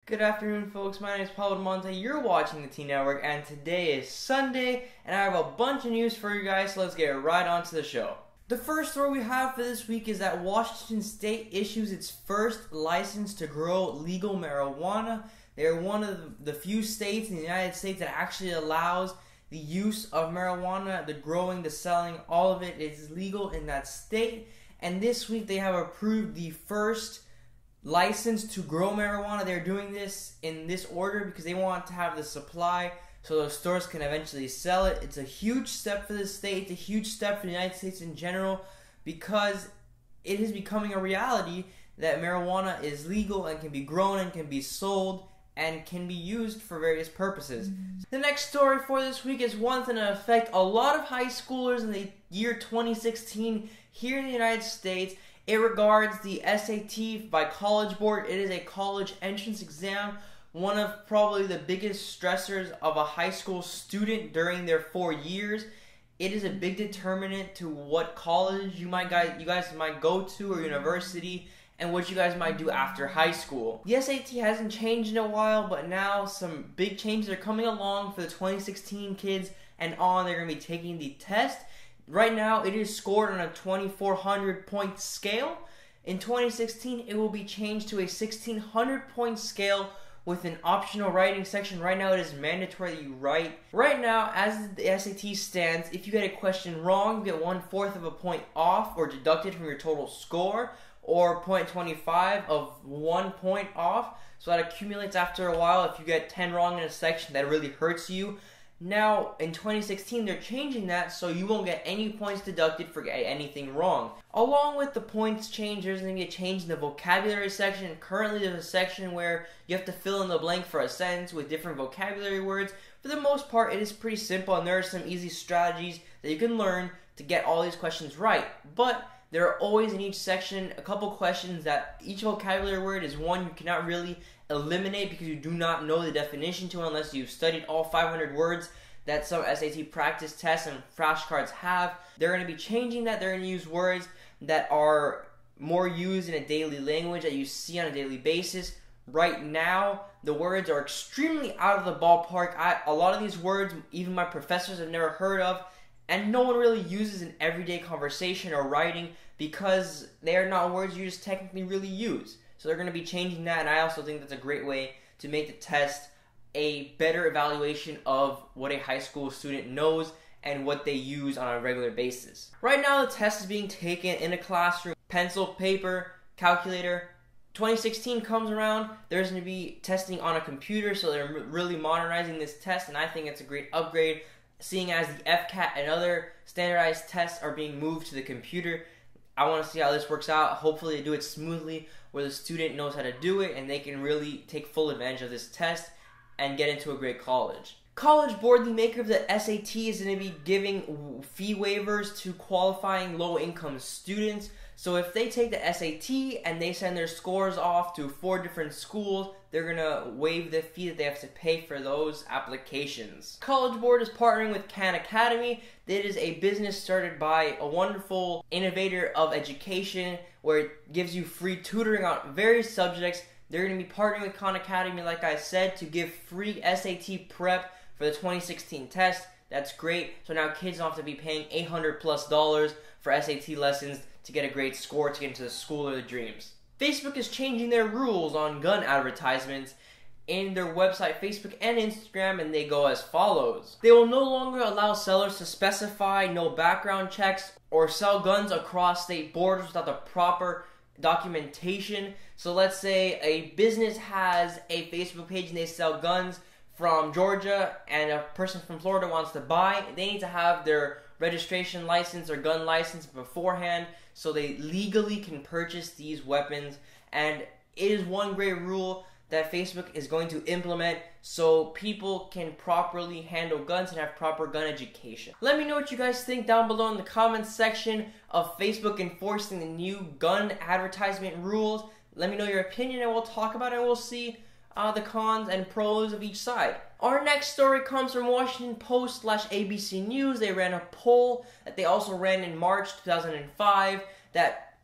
Good afternoon, folks. My name is Pablo Monte. You're watching the T Network, and today is Sunday, and I have a bunch of news for you guys, so let's get right on to the show. The first story we have for this week is that Washington State issues its first license to grow legal marijuana. They're one of the few states in the United States that actually allows the use of marijuana, the growing, the selling, all of it is legal in that state. And this week they have approved the first license to grow marijuana. They're doing this in this order because they want to have the supply so those stores can eventually sell it. It's a huge step for the state. It's a huge step for the United States in general because it is becoming a reality that marijuana is legal and can be grown and can be sold and can be used for various purposes. The next story for this week is one that's going to affect a lot of high schoolers in the year 2016 here in the United States. It regards the SAT by College Board. It is a college entrance exam, one of probably the biggest stressors of a high school student during their 4 years. It is a big determinant to what college you guys might go to or university and what you guys might do after high school. The SAT hasn't changed in a while, but now some big changes are coming along for the 2016 kids and on. They're going to be taking the test. Right now, it is scored on a 2,400 point scale. In 2016, it will be changed to a 1,600 point scale with an optional writing section. Right now, it is mandatory that you write. Right now, as the SAT stands, if you get a question wrong, you get 1/4 of a point off or deducted from your total score, or 0.25 of 1 point off. So that accumulates after a while. If you get 10 wrong in a section, that really hurts you. Now, in 2016, they're changing that so you won't get any points deducted for getting anything wrong. Along with the points change, there's going to be a change in the vocabulary section. Currently, there's a section where you have to fill in the blank for a sentence with different vocabulary words. For the most part, it is pretty simple, and there are some easy strategies that you can learn to get all these questions right. But there are always in each section a couple questions that each vocabulary word is one you cannot really eliminate because you do not know the definition to unless you've studied all 500 words that some SAT practice tests and flashcards have. They're going to be changing that. They're going to use words that are more used in a daily language that you see on a daily basis. Right now, the words are extremely out of the ballpark. A lot of these words, even my professors have never heard of, and no one really uses in everyday conversation or writing because they are not words you just technically really use. So they're going to be changing that, and I also think that's a great way to make the test a better evaluation of what a high school student knows and what they use on a regular basis. Right now, the test is being taken in a classroom, pencil, paper, calculator. 2016 comes around, there's going to be testing on a computer, so they're really modernizing this test, and I think it's a great upgrade, seeing as the FCAT and other standardized tests are being moved to the computer. I want to see how this works out. Hopefully they do it smoothly where the student knows how to do it and they can really take full advantage of this test and get into a great college. College Board, the maker of the SAT, is going to be giving fee waivers to qualifying low-income students. So if they take the SAT and they send their scores off to 4 different schools, they're going to waive the fee that they have to pay for those applications. College Board is partnering with Khan Academy. That is a business started by a wonderful innovator of education where it gives you free tutoring on various subjects. They're going to be partnering with Khan Academy, like I said, to give free SAT prep for the 2016 test. That's great. So now kids don't have to be paying $800+ for SAT lessons to get a great score to get into the school of their dreams. Facebook is changing their rules on gun advertisements in their website, Facebook and Instagram, and they go as follows. They will no longer allow sellers to specify no background checks or sell guns across state borders without the proper documentation. So let's say a business has a Facebook page and they sell guns from Georgia and a person from Florida wants to buy. They need to have their registration license or gun license beforehand so they legally can purchase these weapons. And it is one great rule that Facebook is going to implement so people can properly handle guns and have proper gun education. Let me know what you guys think down below in the comments section of Facebook enforcing the new gun advertisement rules. Let me know your opinion and we'll talk about it and we'll see the cons and pros of each side. Our next story comes from Washington Post/ABC News. They ran a poll that they also ran in March 2005 that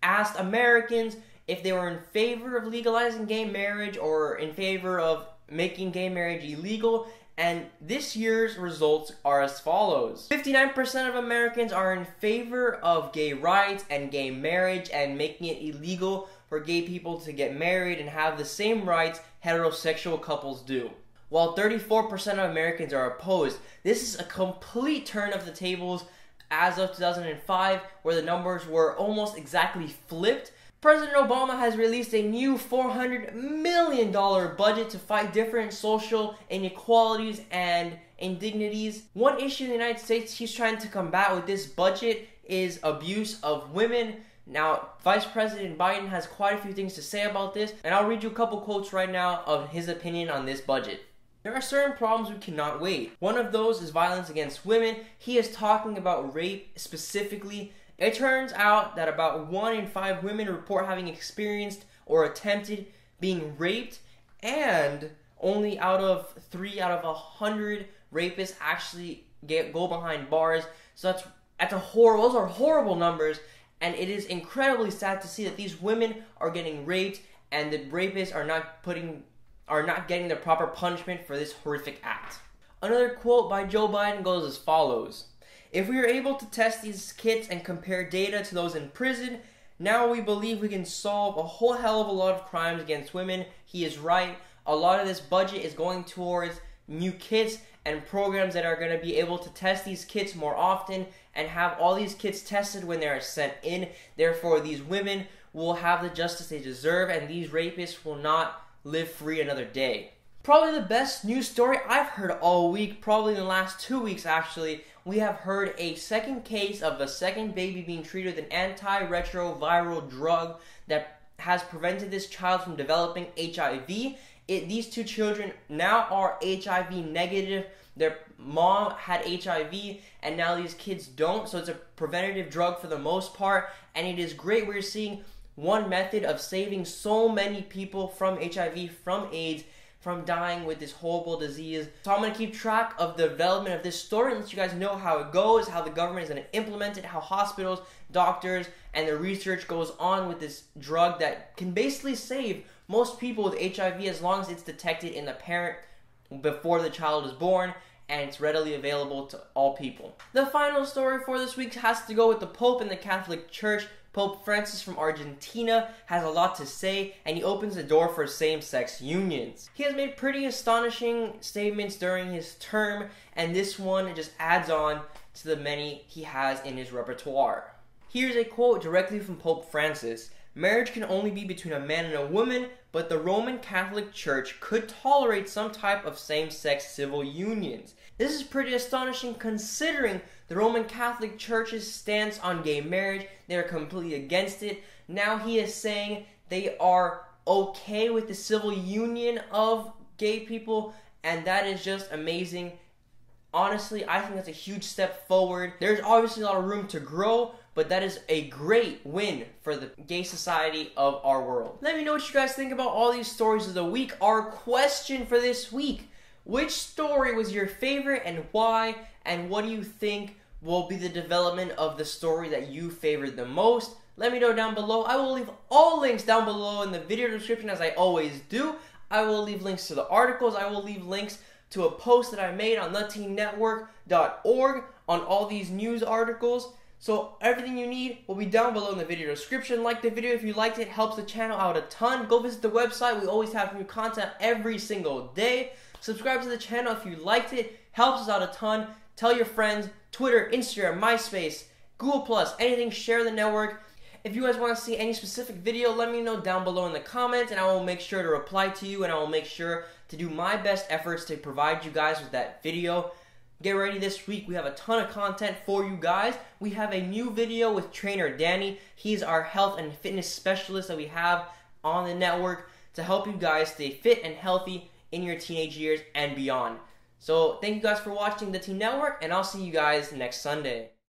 asked Americans if they were in favor of legalizing gay marriage or in favor of making gay marriage illegal. And this year's results are as follows. 59% of Americans are in favor of gay rights and gay marriage and making it illegal for gay people to get married and have the same rights heterosexual couples do. While 34% of Americans are opposed. This is a complete turn of the tables as of 2005, where the numbers were almost exactly flipped. President Obama has released a new $400 million budget to fight different social inequalities and indignities. One issue in the United States he's trying to combat with this budget is abuse of women. Now, Vice President Biden has quite a few things to say about this, and I'll read you a couple quotes right now of his opinion on this budget. There are certain problems we cannot wait. One of those is violence against women. He is talking about rape specifically. It turns out that about 1 in 5 women report having experienced or attempted being raped, and only 3 out of 100 rapists actually go behind bars. So those are horrible numbers, and it is incredibly sad to see that these women are getting raped and the rapists are not getting the proper punishment for this horrific act. Another quote by Joe Biden goes as follows. If we are able to test these kits and compare data to those in prison, now we believe we can solve a whole hell of a lot of crimes against women. He is right. A lot of this budget is going towards new kits and programs that are going to be able to test these kits more often and have all these kits tested when they are sent in. Therefore, these women will have the justice they deserve, and these rapists will not live free another day. Probably the best news story I've heard all week, probably in the last 2 weeks actually. We have heard a second case of a second baby being treated with an antiretroviral drug that has prevented this child from developing HIV. These 2 children now are HIV negative. Their mom had HIV and now these kids don't, so it's a preventative drug for the most part, and it is great. We're seeing one method of saving so many people from HIV, from AIDS, from dying with this horrible disease. So I'm going to keep track of the development of this story and let you guys know how it goes, how the government is going to implement it, how hospitals, doctors, and the research goes on with this drug that can basically save most people with HIV as long as it's detected in the parent before the child is born and it's readily available to all people. The final story for this week has to go with the Pope and the Catholic Church. Pope Francis from Argentina has a lot to say, and he opens the door for same-sex unions. He has made pretty astonishing statements during his term, and this one just adds on to the many he has in his repertoire. Here's a quote directly from Pope Francis. Marriage can only be between a man and a woman, but the Roman Catholic Church could tolerate some type of same-sex civil unions. This is pretty astonishing considering the Roman Catholic Church's stance on gay marriage. They are completely against it. Now he is saying they are okay with the civil union of gay people, and that is just amazing. Honestly, I think that's a huge step forward. There's obviously a lot of room to grow, but that is a great win for the gay society of our world. Let me know what you guys think about all these stories of the week. Our question for this week: which story was your favorite and why? And what do you think will be the development of the story that you favored the most? Let me know down below. I will leave all links down below in the video description as I always do. I will leave links to the articles. I will leave links to a post that I made on theteenNetwork.org on all these news articles. So everything you need will be down below in the video description. Like the video if you liked it. It helps the channel out a ton. Go visit the website. We always have new content every single day. Subscribe to the channel if you liked it. Helps us out a ton. Tell your friends. Twitter, Instagram, MySpace, Google+, anything. Share the network. If you guys want to see any specific video, let me know down below in the comments, and I will make sure to reply to you, and I will make sure to do my best efforts to provide you guys with that video. Get ready this week. We have a ton of content for you guys. We have a new video with trainer Danny. He's our health and fitness specialist that we have on the network to help you guys stay fit and healthy in your teenage years and beyond. So thank you guys for watching the Teen Network, and I'll see you guys next Sunday.